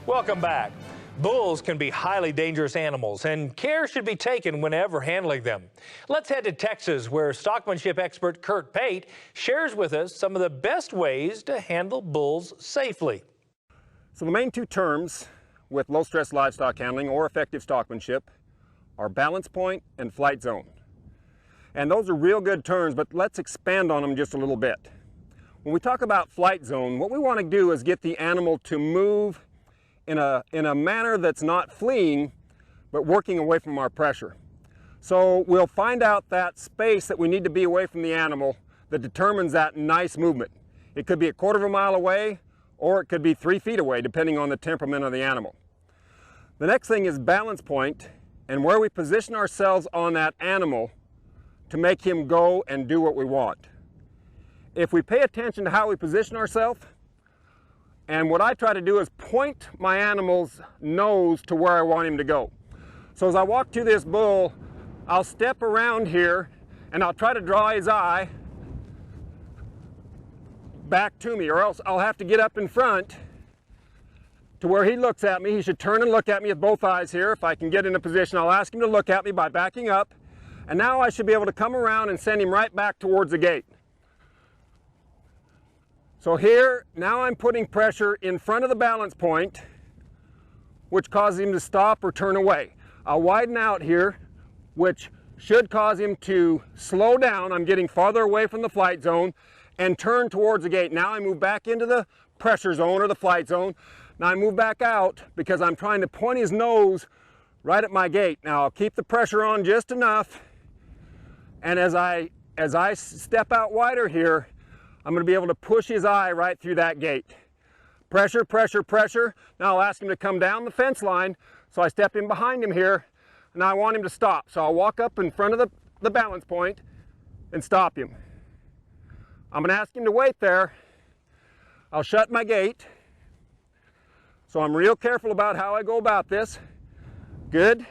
Welcome back. Bulls can be highly dangerous animals, and care should be taken whenever handling them. Let's head to Texas, where stockmanship expert Kurt Pate shares with us some of the best ways to handle bulls safely. So the main two terms with low-stress livestock handling or effective stockmanship are balance point and flight zone. And those are real good terms, but let's expand on them just a little bit. When we talk about flight zone, what we want to do is get the animal to move in a manner that's not fleeing, but working away from our pressure. So we'll find out that space that we need to be away from the animal that determines that nice movement. It could be 1/4 of a mile away, or it could be 3 feet away, depending on the temperament of the animal. The next thing is balance point, and where we position ourselves on that animal to make him go and do what we want. If we pay attention to how we position ourselves, and what I try to do is point my animal's nose to where I want him to go. So as I walk to this bull, I'll step around here and I'll try to draw his eye back to me, or else I'll have to get up in front to where he looks at me. He should turn and look at me with both eyes here. If I can get in a position, I'll ask him to look at me by backing up. And now I should be able to come around and send him right back towards the gate. So here, now I'm putting pressure in front of the balance point, which causes him to stop or turn away. I'll widen out here, which should cause him to slow down. I'm getting farther away from the flight zone and turn towards the gate. Now I move back into the pressure zone or the flight zone. Now I move back out because I'm trying to point his nose right at my gate. Now I'll keep the pressure on just enough, and as I step out wider here, I'm going to be able to push his eye right through that gate. Pressure, pressure, pressure. Now I'll ask him to come down the fence line. So I step in behind him here, and I want him to stop. So I'll walk up in front of the balance point and stop him. I'm going to ask him to wait there. I'll shut my gate. So I'm real careful about how I go about this. Good.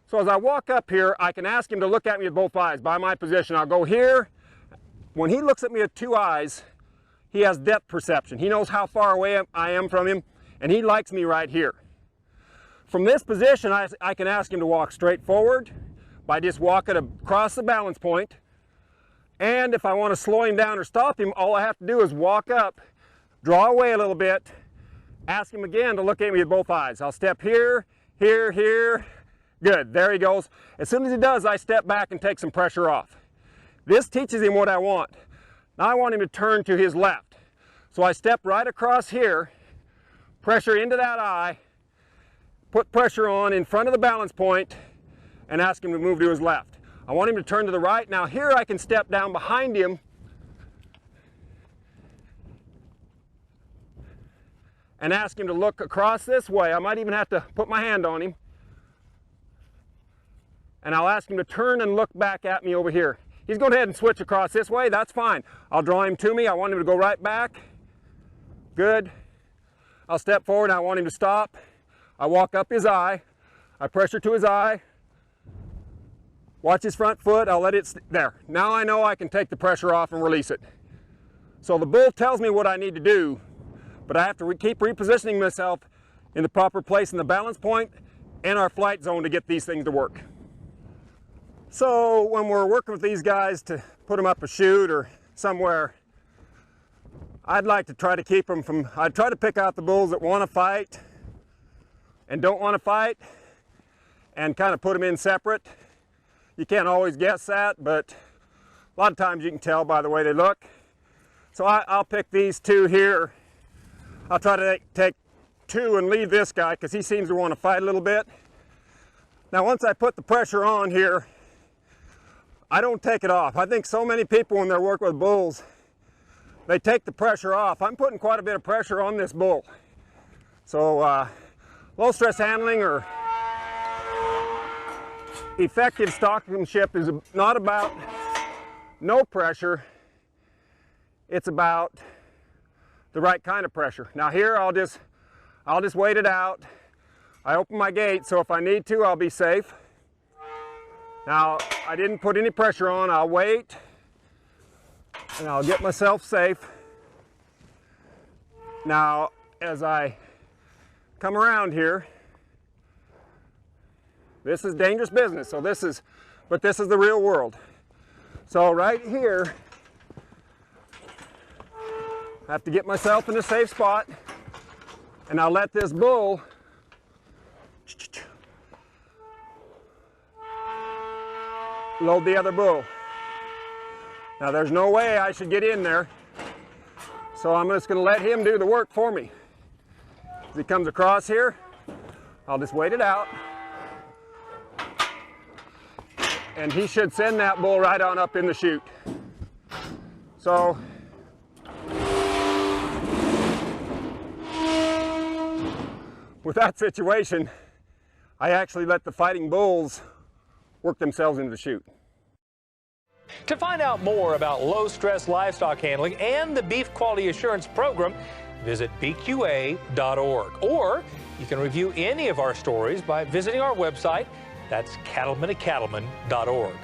So as I walk up here, I can ask him to look at me with both eyes by my position. I'll go here. When he looks at me with 2 eyes, he has depth perception. He knows how far away I am from him, and he likes me right here. From this position, I can ask him to walk straight forward by just walking across the balance point. And if I want to slow him down or stop him, all I have to do is walk up, draw away a little bit, ask him again to look at me with both eyes. I'll step here, here, here. Good, there he goes. As soon as he does, I step back and take some pressure off. This teaches him what I want. Now I want him to turn to his left. So I step right across here, pressure into that eye, put pressure on in front of the balance point, and ask him to move to his left. I want him to turn to the right. Now here I can step down behind him and ask him to look across this way. I might even have to put my hand on him. And I'll ask him to turn and look back at me over here. He's going ahead and switch across this way. That's fine. I'll draw him to me. I want him to go right back. Good. I'll step forward. I want him to stop. I walk up his eye. I pressure to his eye. Watch his front foot. I'll let it there. Now I know I can take the pressure off and release it. So the bull tells me what I need to do, but I have to keep repositioning myself in the proper place in the balance point and our flight zone to get these things to work. So when we're working with these guys to put them up a chute or somewhere, I'd like to try to keep them from, I'd try to pick out the bulls that want to fight and don't want to fight and kind of put them in separate. You can't always guess that, but a lot of times you can tell by the way they look. So I'll pick these 2 here. I'll try to take 2 and leave this guy because he seems to want to fight a little bit. Now once I put the pressure on here, I don't take it off. I think so many people when they're working with bulls, they take the pressure off. I'm putting quite a bit of pressure on this bull. So low stress handling or effective stockmanship is not about no pressure. It's about the right kind of pressure. Now here I'll just wait it out. I open my gate, so if I need to, I'll be safe. Now, I didn't put any pressure on. I'll wait, and I'll get myself safe. Now, as I come around here, this is dangerous business, but this is the real world. So right here, I have to get myself in a safe spot, and I'll let this bull load the other bull. Now there's no way I should get in there, so I'm just going to let him do the work for me. As he comes across here, I'll just wait it out, and he should send that bull right on up in the chute. So with that situation, I actually let the fighting bulls work themselves into the chute. To find out more about low-stress livestock handling and the Beef Quality Assurance Program, visit bqa.org. Or you can review any of our stories by visiting our website. That's cattlemanandcattleman.org.